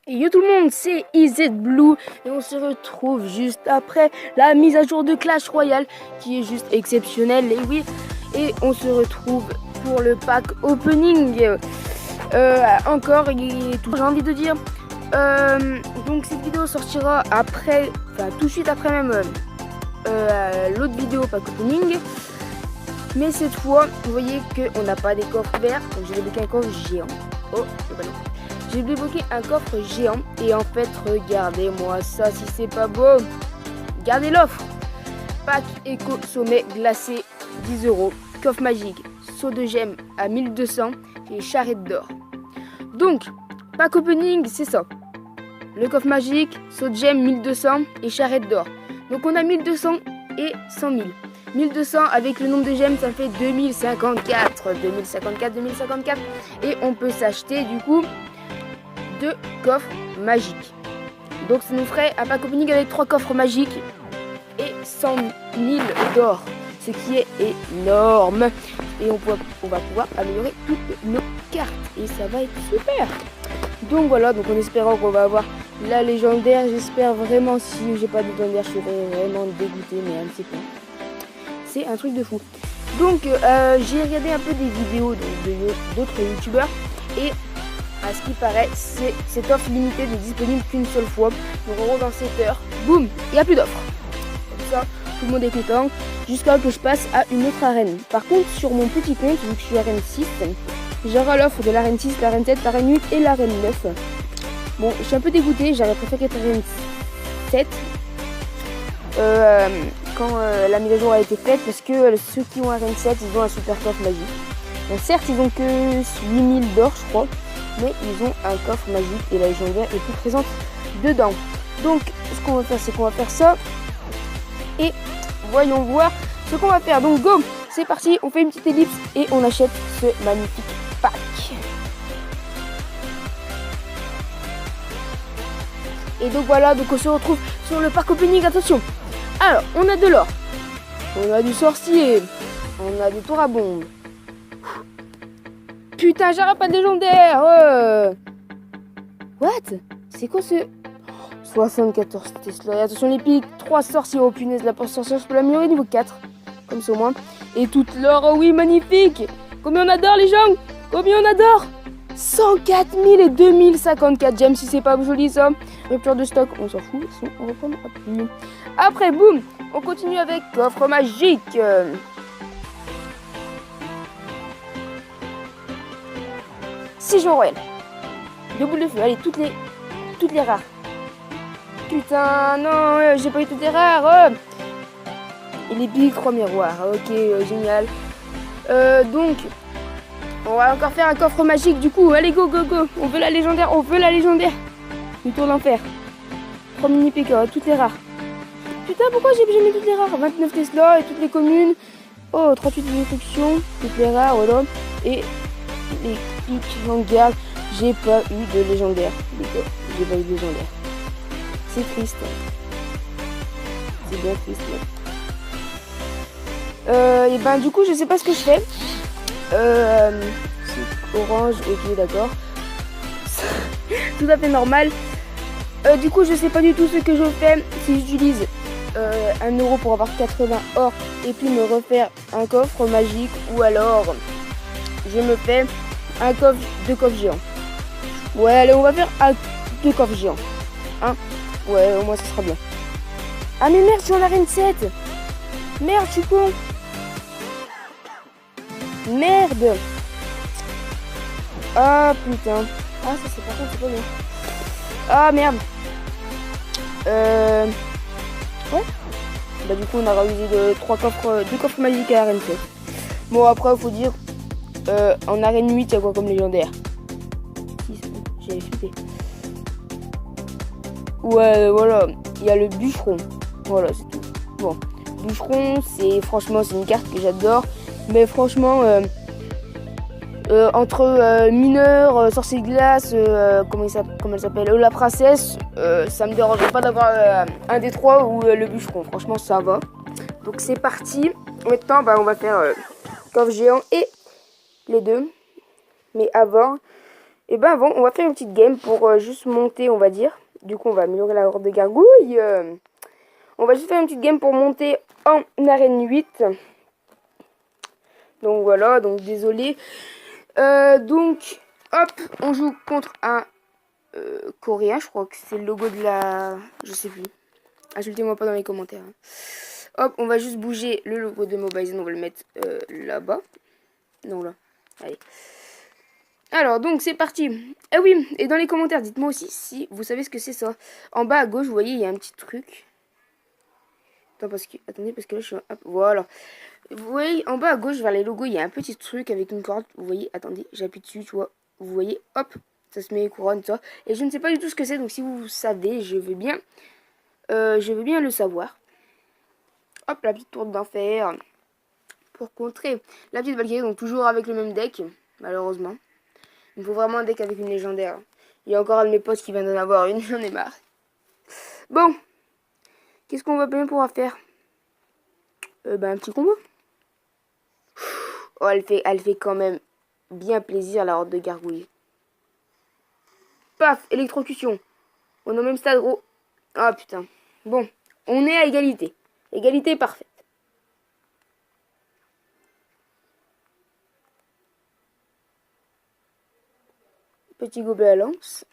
Et yo tout le monde, c'est EZBlue et on se retrouve juste après la mise à jour de Clash Royale qui est juste exceptionnelle, et oui, et on se retrouve pour le pack opening encore, et tout, j'ai envie de dire. Donc cette vidéo sortira après, enfin tout de suite après même l'autre vidéo pack opening. Mais cette fois, vous voyez qu'on n'a pas des coffres verts, donc j'ai débloqué un coffre géant. Oh, c'est pas non. J'ai débloqué un coffre géant et en fait, regardez-moi ça si c'est pas beau. Regardez l'offre. Pack éco sommet glacé 10 €. Coffre magique, saut de gemmes à 1200 et charrette d'or. Donc, pack opening, c'est ça. Le coffre magique, saut de gemmes 1200 et charrette d'or. Donc on a 1200 et 100 000. 1200 avec le nombre de gemmes, ça fait 2054. Et on peut s'acheter du coup 2 coffres magiques. Donc ça nous ferait un pack opening avec 3 coffres magiques et 100 000 d'or, ce qui est énorme. Et on va pouvoir améliorer toutes nos cartes et ça va être super. Donc voilà, donc en espérant qu'on va avoir la légendaire. J'espère vraiment, si j'ai pas de légendaire, je serais vraiment dégoûté, mais un petit peu. C'est un truc de fou. Donc j'ai regardé un peu des vidéos d'autres youtubeurs et à ce qui paraît, cette offre limitée n'est disponible qu'une seule fois. Donc en gros, dans 7 heures, boum, il n'y a plus d'offre. Comme ça, tout le monde est content jusqu'à ce que je passe à une autre arène. Par contre, sur mon petit compte, vu que je suis arène 6, j'aurai l'offre de l'arène 6, l'arène 7, l'arène 8 et l'arène 9. Bon, je suis un peu dégoûté, j'aurais préféré être arène 7 quand la mise à jour a été faite, parce que ceux qui ont arène 7, ils ont un super coffre magique. Donc certes, ils ont que 8000 d'or, je crois, mais ils ont un coffre magique et la légendaire est plus présente dedans. Donc ce qu'on va faire, c'est qu'on va faire ça et voyons voir ce qu'on va faire. Donc go, c'est parti, on fait une petite ellipse et on achète ce magnifique pack. Et donc voilà, donc on se retrouve sur le pack opening. Attention, alors on a de l'or, on a du sorcier, on a des tours à bombe. Putain, j'aurai pas de légendaire. What? C'est quoi ce 74 Tesla? Et attention les pics, 3 sorciers. Oh punaise, la porte sorcière, je peux l'améliorer niveau 4. Comme ça au moins. Et toute l'or, oh oui, magnifique. Combien on adore les gens? Combien on adore? 104 000 et 2054 gemmes, si c'est pas joli ça. Rupture de stock, on s'en fout, on reprendra plus. Après, boum, on continue avec coffre magique. Si je royal. 2 boules de feu, allez, toutes les rares. Putain, non, j'ai pas eu toutes les rares. Et les big 3 miroirs, ok, génial. Donc, on va encore faire un coffre magique du coup. Allez, go, go, go. On veut la légendaire, Du tour d'enfer. 3 mini PK, toutes les rares. Putain, pourquoi j'ai jamais toutes les rares? 29 Tesla et toutes les communes. Oh, 38 destructions, toutes les rares, voilà. Et les pics, j'en garde. J'ai pas eu de légendaire. J'ai pas eu de légendaire. C'est triste. C'est bien triste. Et ben du coup je sais pas ce que je fais. C'est orange, ok d'accord. Tout à fait normal. Du coup je sais pas du tout ce que je fais. Si j'utilise 1 € pour avoir 80 or et puis me refaire un coffre magique, ou alors je me fais un coffre, 2 coffres géants. Ouais, allez, on va faire 2 coffres géants. Hein? Ouais, au moins ça sera bien. Ah mais merde, je suis en arène 7. Merde, je suis con. Merde. Ah putain. Ah ça c'est par contre c'est pas bien. Ah merde. Ouais. Bah du coup on a réussi 2 coffres magiques à arène 7. Bon après faut dire en arène 8 il y a quoi comme légendaire? J'ai flippé. Ouais voilà, il y a le bûcheron. Voilà c'est tout. Bon, bûcheron franchement c'est une carte que j'adore. Mais franchement entre mineur, sorcier de glace, comment elle s'appelle, la princesse, ça me dérange pas d'avoir un des 3 ou le bûcheron. Franchement ça va. Donc c'est parti. Maintenant on va faire coffre géant et les 2. Mais avant, Et ben avant, on va faire une petite game pour juste monter, on va dire. Du coup, on va améliorer la horde de gargouilles. On va juste faire une petite game pour monter en arène 8. Donc voilà, donc désolé. Donc, hop, on joue contre un coréen. Je crois que c'est le logo de la... Je sais plus. Insultez-moi pas dans les commentaires. Hein. Hop, on va juste bouger le logo de Mobile. On va le mettre là-bas. Non, là. Allez. Alors, donc, c'est parti. Ah oui, et dans les commentaires, dites-moi aussi si vous savez ce que c'est ça. En bas à gauche, vous voyez, il y a un petit truc. Attendez, parce que là, je suis... Hop, voilà. Vous voyez, en bas à gauche, vers les logos, il y a un petit truc avec une corde. Vous voyez, attendez, j'appuie dessus, tu vois. Vous voyez, hop, ça se met les couronnes, ça. Et je ne sais pas du tout ce que c'est, donc si vous savez, je veux bien le savoir. Hop, la petite tour d'enfer. Pour contrer la petite Valkyrie, donc toujours avec le même deck, malheureusement. Il faut vraiment un deck avec une légendaire. Il y a encore un de mes potes qui vient d'en avoir une, j'en ai marre. Bon, qu'est-ce qu'on va bien pouvoir faire un petit combo. Oh, elle fait quand même bien plaisir, la horde de gargouilles. Paf, électrocution. On est au même stade, gros. Ah, putain. Bon, on est à égalité. Égalité parfaite. Petit gobelet à lance.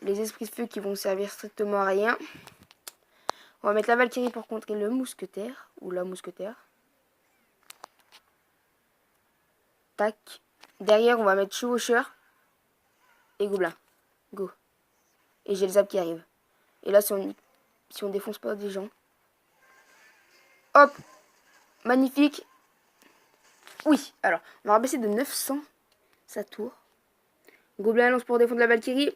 Les esprits de feu qui vont servir strictement à rien. On va mettre la Valkyrie pour contrer le mousquetaire. Ou la mousquetaire. Tac. Derrière, on va mettre chevaucheur. Et gobelin. Go. Et j'ai le zap qui arrive. Et là, si on défonce pas des gens. Hop. Magnifique. Oui. Alors, on va rabaisser de 900 sa tour. Gobelin à lance pour défendre la Valkyrie.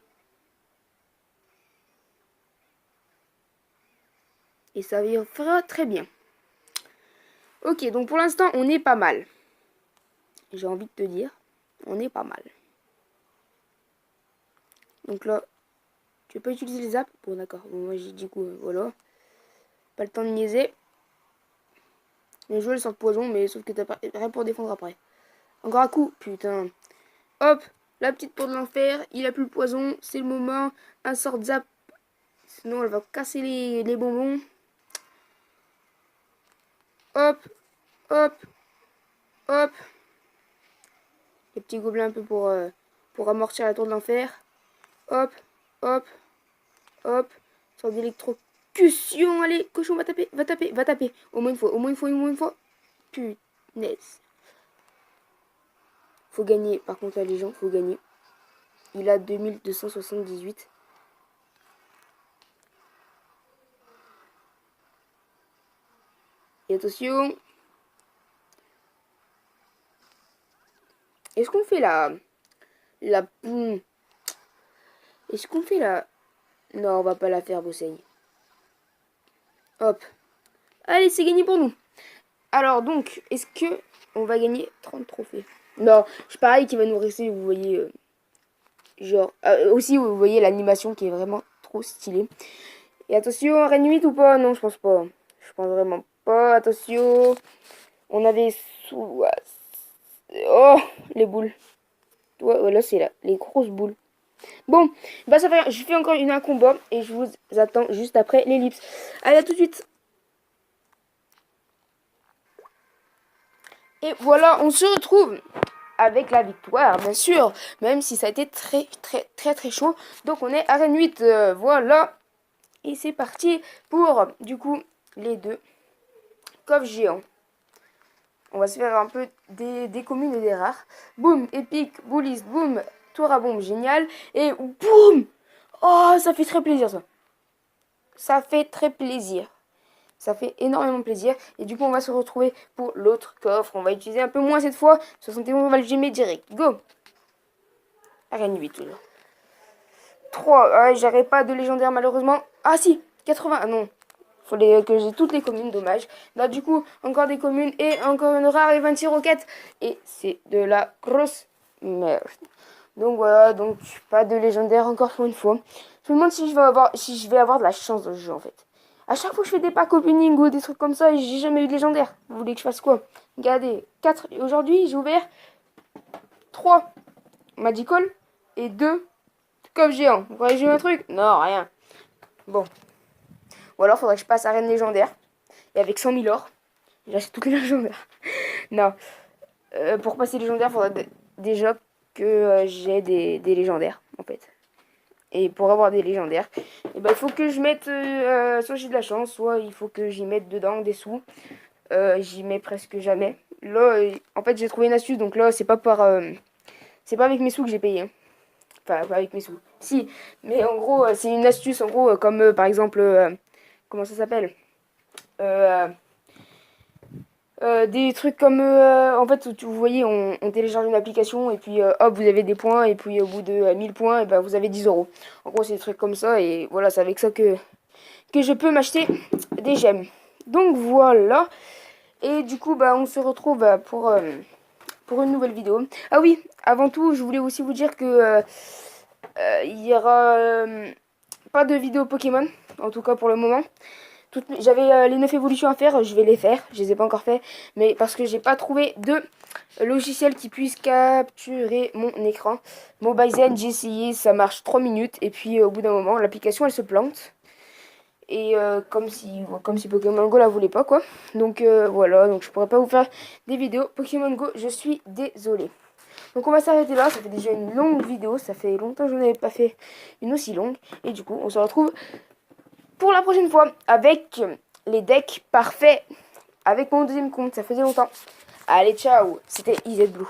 Et ça fera très bien. Ok, donc pour l'instant, on est pas mal. J'ai envie de te dire, on est pas mal. Donc là, tu peux utiliser les apps. Bon, d'accord. Bon, moi, j'ai du coup, voilà. Pas le temps de niaiser. Les joueurs sortent poison, mais sauf que t'as pas rien pour défendre après. Encore un coup, putain. Hop, la petite peau de l'enfer. Il a plus le poison. C'est le moment. Un sort de zap. Sinon, elle va casser les bonbons. Hop, hop, hop. Les petits gobelins un peu pour amortir la tour de l'enfer. Hop, hop, hop. Sort d'électrocution. Allez, cochon, va taper, va taper, va taper. Au moins une fois, au moins une fois, au moins une fois. Punaise. Faut gagner, par contre, là, les gens, faut gagner. Il a 2278. Et attention. Est-ce qu'on fait la boum? Est-ce qu'on fait la... Non, on va pas la faire, Bosseigne. Hop. Allez, c'est gagné pour nous. Alors, donc, est-ce que on va gagner 30 trophées? Non, je pareil qu'il va nous rester, vous voyez... genre... aussi, vous voyez l'animation qui est vraiment trop stylée. Et attention, arène 8 ou pas? Non, je pense pas. Je pense vraiment pas. Attention. On avait sous... Oh, les boules. Ouais, là, c'est là. Les grosses boules. Bon, bah ça fait, je fais encore un combat et je vous attends juste après l'ellipse. Allez, à tout de suite. Et voilà, on se retrouve avec la victoire, bien sûr, même si ça a été très chaud. Donc on est arène 8, voilà. Et c'est parti pour, du coup, les deux coffres géants. On va se faire un peu des communes et des rares. Boum, épique, bouliste, boum, tour à bombe, génial. Et boum. Oh, ça fait très plaisir, ça. Ça fait très plaisir. Ça fait énormément plaisir. Et du coup, on va se retrouver pour l'autre coffre. On va utiliser un peu moins cette fois. 71, on va le gemmer direct. Go. Arène 8, toujours. 3. Ah, j'aurais pas de légendaire, malheureusement. Ah, si. 80. Ah, non. Fallait que j'ai toutes les communes, dommage. Là, du coup, encore des communes et encore une rare et 26 roquettes. Et c'est de la grosse merde. Donc voilà, donc pas de légendaire encore pour une fois. Je me demande si je vais avoir de la chance dans le jeu en fait. À chaque fois que je fais des packs opening ou des trucs comme ça, j'ai jamais eu de légendaire. Vous voulez que je fasse quoi? Regardez, 4. Aujourd'hui, j'ai ouvert 3 Magical et 2 Coffre géant. Vous croyez que j'ai eu un truc? Non, rien. Bon. Ou alors, faudrait que je passe à Reine légendaire. Et avec 100 000 or, j'achète toutes les légendaires. Non. Pour passer légendaire, faudrait déjà que j'ai des légendaires, en fait. Et pour avoir des légendaires, et ben, il faut que je mette, soit j'ai de la chance, soit il faut que j'y mette dedans des sous. J'y mets presque jamais. Là, en fait, j'ai trouvé une astuce, donc là, c'est pas avec mes sous que j'ai payé. Hein. Enfin, pas avec mes sous. Si, mais en gros, c'est une astuce, en gros, comme par exemple, comment ça s'appelle? Des trucs comme en fait vous voyez on télécharge une application et puis hop vous avez des points et puis au bout de 1000 points et ben, vous avez 10 euros. En gros c'est des trucs comme ça et voilà c'est avec ça que je peux m'acheter des gemmes. Donc voilà et du coup bah on se retrouve pour une nouvelle vidéo. Ah oui avant tout je voulais aussi vous dire que il y aura pas de vidéo Pokémon en tout cas pour le moment. J'avais les 9 évolutions à faire, je vais les faire, je les ai pas encore fait, mais parce que j'ai pas trouvé de logiciel qui puisse capturer mon écran. Mobizen, j'ai essayé, ça marche 3 minutes, et puis au bout d'un moment, l'application elle se plante. Et comme si Pokémon Go la voulait pas, quoi. Donc voilà, donc je pourrais pas vous faire des vidéos Pokémon Go, je suis désolée. Donc on va s'arrêter là, ça fait déjà une longue vidéo, ça fait longtemps que je n'avais pas fait une aussi longue, et du coup on se retrouve pour la prochaine fois avec les decks parfaits avec mon deuxième compte. Ça faisait longtemps. Allez, ciao. C'était EZ Blue.